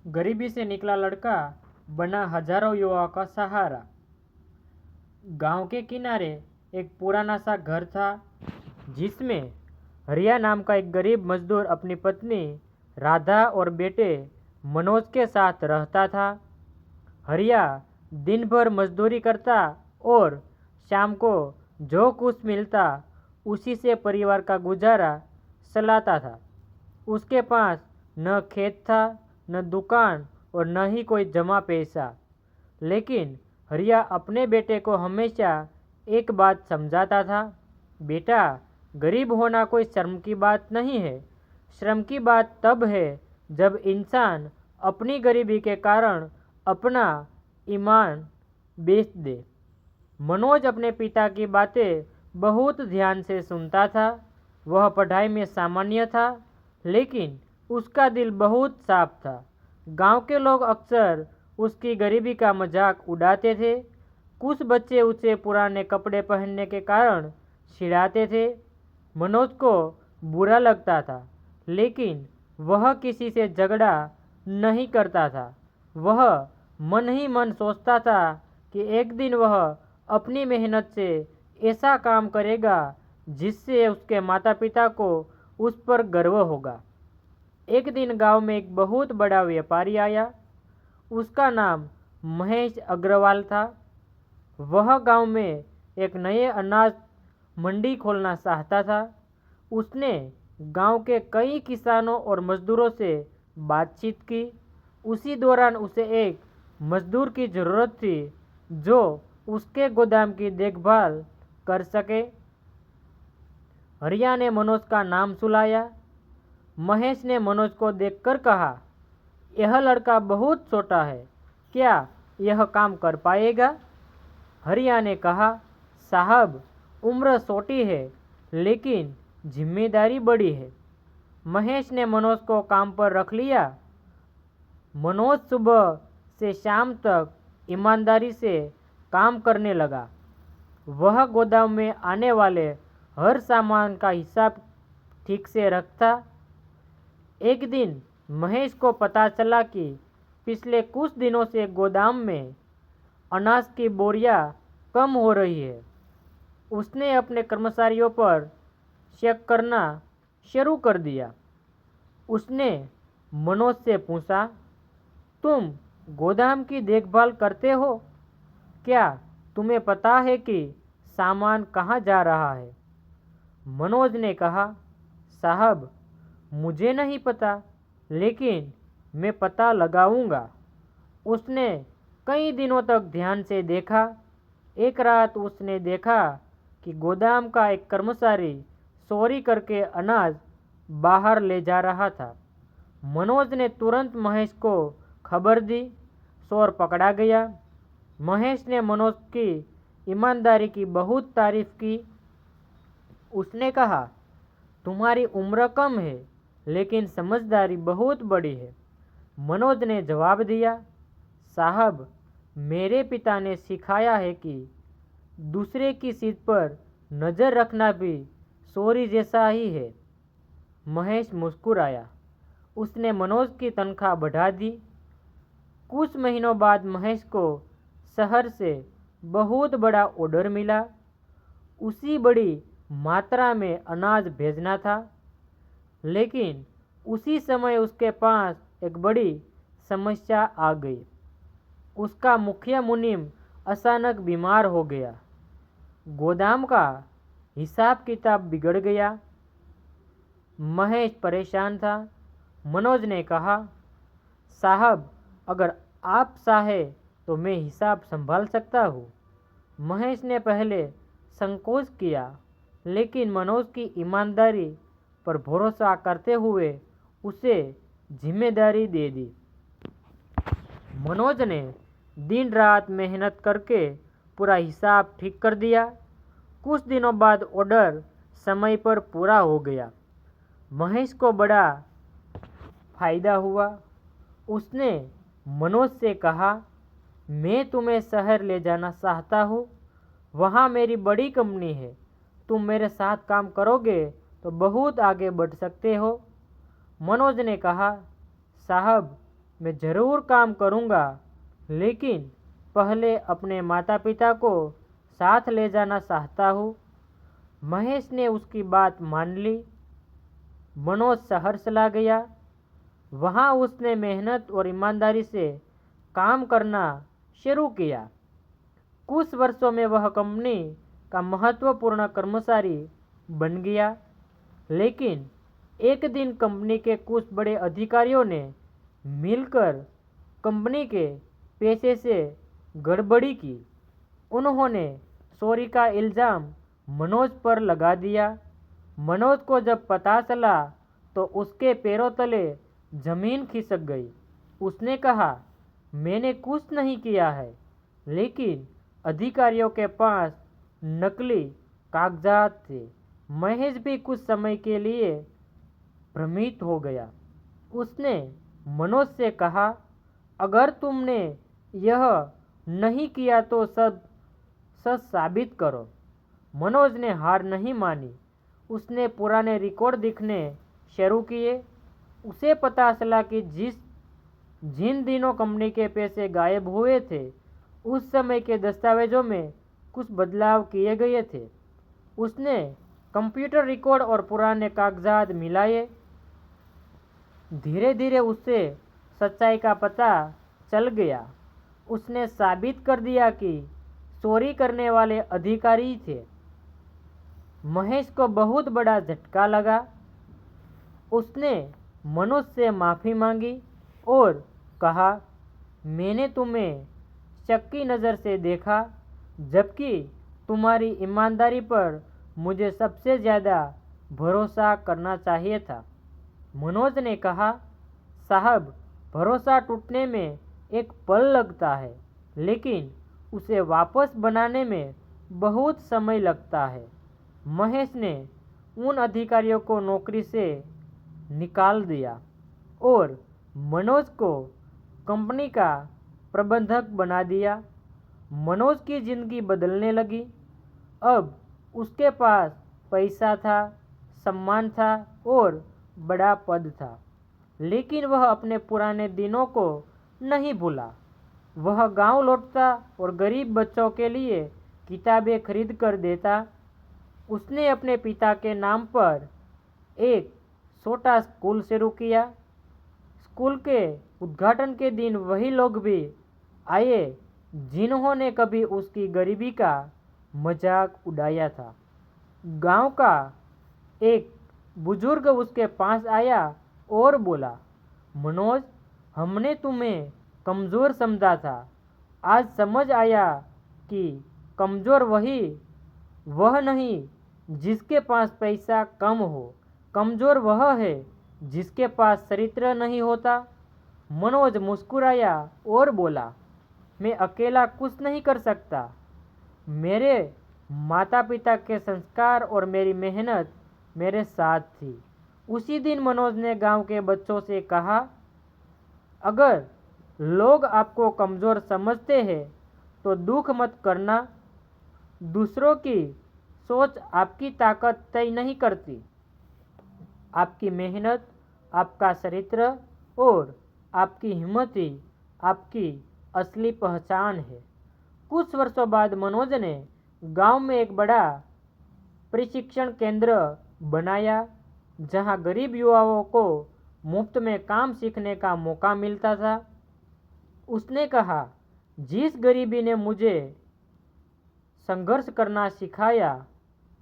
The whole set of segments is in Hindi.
गरीबी से निकला लड़का बना हजारों युवाओं का सहारा। गांव के किनारे एक पुराना सा घर था जिसमें हरिया नाम का एक गरीब मजदूर अपनी पत्नी राधा और बेटे मनोज के साथ रहता था। हरिया दिन भर मजदूरी करता और शाम को जो कुछ मिलता उसी से परिवार का गुजारा चलाता था। उसके पास न खेत था, न दुकान और न ही कोई जमा पैसा। लेकिन हरिया अपने बेटे को हमेशा एक बात समझाता था, बेटा, गरीब होना कोई शर्म की बात नहीं है। शर्म की बात तब है जब इंसान अपनी गरीबी के कारण अपना ईमान बेच दे। मनोज अपने पिता की बातें बहुत ध्यान से सुनता था। वह पढ़ाई में सामान्य था, लेकिन उसका दिल बहुत साफ था। गांव के लोग अक्सर उसकी गरीबी का मजाक उड़ाते थे। कुछ बच्चे उसे पुराने कपड़े पहनने के कारण चिढ़ाते थे। मनोज को बुरा लगता था, लेकिन वह किसी से झगड़ा नहीं करता था। वह मन ही मन सोचता था कि एक दिन वह अपनी मेहनत से ऐसा काम करेगा जिससे उसके माता पिता को उस पर गर्व होगा। एक दिन गांव में एक बहुत बड़ा व्यापारी आया। उसका नाम महेश अग्रवाल था। वह गांव में एक नए अनाज मंडी खोलना चाहता था। उसने गांव के कई किसानों और मजदूरों से बातचीत की। उसी दौरान उसे एक मजदूर की ज़रूरत थी जो उसके गोदाम की देखभाल कर सके। हरिया ने मनोज का नाम सुनाया। महेश ने मनोज को देखकर कहा, यह लड़का बहुत छोटा है, क्या यह काम कर पाएगा? हरिया ने कहा, साहब, उम्र छोटी है लेकिन जिम्मेदारी बड़ी है। महेश ने मनोज को काम पर रख लिया। मनोज सुबह से शाम तक ईमानदारी से काम करने लगा। वह गोदाम में आने वाले हर सामान का हिसाब ठीक से रखता। एक दिन महेश को पता चला कि पिछले कुछ दिनों से गोदाम में अनाज की बोरियां कम हो रही है। उसने अपने कर्मचारियों पर चेक करना शुरू कर दिया। उसने मनोज से पूछा, तुम गोदाम की देखभाल करते हो? क्या तुम्हें पता है कि सामान कहाँ जा रहा है? मनोज ने कहा, साहब, मुझे नहीं पता, लेकिन मैं पता लगाऊंगा। उसने कई दिनों तक ध्यान से देखा। एक रात उसने देखा कि गोदाम का एक कर्मचारी चोरी करके अनाज बाहर ले जा रहा था। मनोज ने तुरंत महेश को खबर दी। चोर पकड़ा गया। महेश ने मनोज की ईमानदारी की बहुत तारीफ की। उसने कहा, तुम्हारी उम्र कम है लेकिन समझदारी बहुत बड़ी है। मनोज ने जवाब दिया, साहब, मेरे पिता ने सिखाया है कि दूसरे की चीज पर नज़र रखना भी चोरी जैसा ही है। महेश मुस्कुराया। उसने मनोज की तनख्वाह बढ़ा दी। कुछ महीनों बाद महेश को शहर से बहुत बड़ा ऑर्डर मिला। उसी बड़ी मात्रा में अनाज भेजना था, लेकिन उसी समय उसके पास एक बड़ी समस्या आ गई। उसका मुखिया मुनीम अचानक बीमार हो गया। गोदाम का हिसाब किताब बिगड़ गया। महेश परेशान था। मनोज ने कहा, साहब, अगर आप चाहे तो मैं हिसाब संभाल सकता हूँ। महेश ने पहले संकोच किया, लेकिन मनोज की ईमानदारी पर भरोसा करते हुए उसे जिम्मेदारी दे दी। मनोज ने दिन रात मेहनत करके पूरा हिसाब ठीक कर दिया। कुछ दिनों बाद ऑर्डर समय पर पूरा हो गया। महेश को बड़ा फायदा हुआ। उसने मनोज से कहा, मैं तुम्हें शहर ले जाना चाहता हूँ। वहाँ मेरी बड़ी कंपनी है। तुम मेरे साथ काम करोगे तो बहुत आगे बढ़ सकते हो। मनोज ने कहा, साहब, मैं ज़रूर काम करूँगा, लेकिन पहले अपने माता पिता को साथ ले जाना चाहता हूँ। महेश ने उसकी बात मान ली। मनोज शहर चला गया। वहाँ उसने मेहनत और ईमानदारी से काम करना शुरू किया। कुछ वर्षों में वह कंपनी का महत्वपूर्ण कर्मचारी बन गया। लेकिन एक दिन कंपनी के कुछ बड़े अधिकारियों ने मिलकर कंपनी के पैसे से गड़बड़ी की। उन्होंने चोरी का इल्ज़ाम मनोज पर लगा दिया। मनोज को जब पता चला तो उसके पैरों तले जमीन खिसक गई। उसने कहा, मैंने कुछ नहीं किया है, लेकिन अधिकारियों के पास नकली कागजात थे। महेश भी कुछ समय के लिए भ्रमित हो गया। उसने मनोज से कहा, अगर तुमने यह नहीं किया तो सब सच साबित करो। मनोज ने हार नहीं मानी। उसने पुराने रिकॉर्ड दिखने शुरू किए। उसे पता चला कि जिन दिनों कंपनी के पैसे गायब हुए थे, उस समय के दस्तावेजों में कुछ बदलाव किए गए थे। उसने कंप्यूटर रिकॉर्ड और पुराने कागजात मिलाए। धीरे धीरे उसे सच्चाई का पता चल गया। उसने साबित कर दिया कि चोरी करने वाले अधिकारी थे। महेश को बहुत बड़ा झटका लगा। उसने मनोज से माफ़ी मांगी और कहा, मैंने तुम्हें शक की नज़र से देखा, जबकि तुम्हारी ईमानदारी पर मुझे सबसे ज़्यादा भरोसा करना चाहिए था। मनोज ने कहा, साहब, भरोसा टूटने में एक पल लगता है, लेकिन उसे वापस बनाने में बहुत समय लगता है। महेश ने उन अधिकारियों को नौकरी से निकाल दिया और मनोज को कंपनी का प्रबंधक बना दिया। मनोज की ज़िंदगी बदलने लगी। अब उसके पास पैसा था, सम्मान था और बड़ा पद था, लेकिन वह अपने पुराने दिनों को नहीं भूला। वह गांव लौटता और गरीब बच्चों के लिए किताबें खरीद कर देता। उसने अपने पिता के नाम पर एक छोटा स्कूल शुरू किया। स्कूल के उद्घाटन के दिन वही लोग भी आए जिन्होंने कभी उसकी गरीबी का मजाक उड़ाया था। गांव का एक बुजुर्ग उसके पास आया और बोला, मनोज, हमने तुम्हें कमज़ोर समझा था। आज समझ आया कि कमज़ोर वह नहीं जिसके पास पैसा कम हो, कमज़ोर वह है जिसके पास चरित्र नहीं होता। मनोज मुस्कुराया और बोला, मैं अकेला कुछ नहीं कर सकता। मेरे माता पिता के संस्कार और मेरी मेहनत मेरे साथ थी। उसी दिन मनोज ने गांव के बच्चों से कहा, अगर लोग आपको कमज़ोर समझते हैं तो दुख मत करना। दूसरों की सोच आपकी ताकत तय नहीं करती। आपकी मेहनत, आपका चरित्र और आपकी हिम्मत ही आपकी असली पहचान है। कुछ वर्षों बाद मनोज ने गांव में एक बड़ा प्रशिक्षण केंद्र बनाया, जहां गरीब युवाओं को मुफ्त में काम सीखने का मौका मिलता था। उसने कहा, जिस गरीबी ने मुझे संघर्ष करना सिखाया,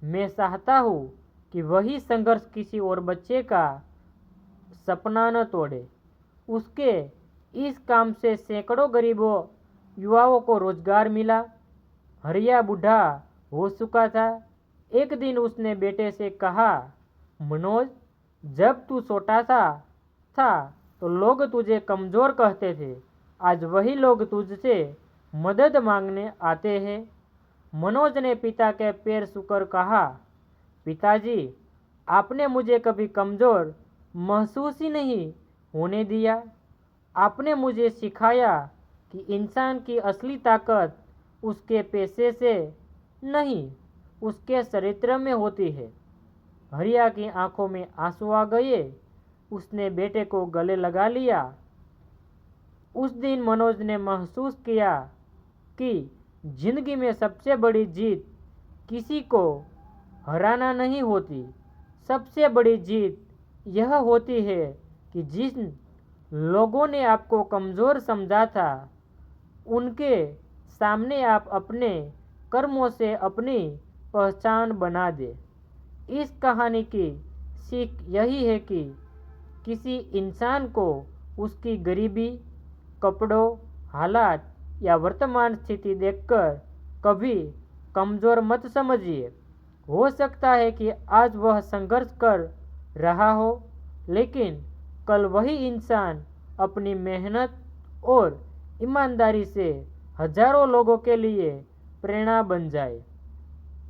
मैं चाहता हूँ कि वही संघर्ष किसी और बच्चे का सपना न तोड़े। उसके इस काम से सैकड़ों गरीबों युवाओं को रोजगार मिला। हरिया बूढ़ा हो चुका था। एक दिन उसने बेटे से कहा, मनोज, जब तू छोटा था तो लोग तुझे कमज़ोर कहते थे। आज वही लोग तुझसे मदद मांगने आते हैं। मनोज ने पिता के पैर छूकर कहा, पिताजी, आपने मुझे कभी कमज़ोर महसूस ही नहीं होने दिया। आपने मुझे सिखाया कि इंसान की असली ताकत उसके पैसे से नहीं, उसके चरित्र में होती है। हरिया की आंखों में आंसू आ गए। उसने बेटे को गले लगा लिया उस दिन मनोज ने महसूस किया कि जिंदगी में सबसे बड़ी जीत किसी को हराना नहीं होती। सबसे बड़ी जीत यह होती है कि जिन लोगों ने आपको कमज़ोर समझा था उनके सामने आप अपने कर्मों से अपनी पहचान बना दे। इस कहानी की सीख यही है कि किसी इंसान को उसकी गरीबी, कपड़ों, हालात या वर्तमान स्थिति देखकर कभी कमज़ोर मत समझिए। हो सकता है कि आज वह संघर्ष कर रहा हो, लेकिन कल वही इंसान अपनी मेहनत और ईमानदारी से हजारों लोगों के लिए प्रेरणा बन जाए।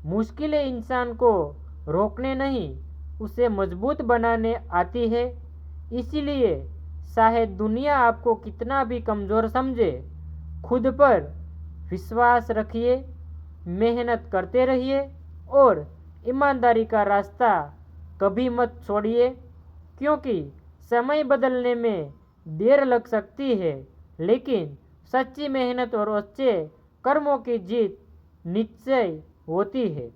मुश्किलें इंसान को रोकने नहीं, उसे मजबूत बनाने आती है। इसीलिए चाहे दुनिया आपको कितना भी कमज़ोर समझे, खुद पर विश्वास रखिए, मेहनत करते रहिए और ईमानदारी का रास्ता कभी मत छोड़िए, क्योंकि समय बदलने में देर लग सकती है, लेकिन सच्ची मेहनत और अच्छे कर्मों की जीत निश्चय होती है।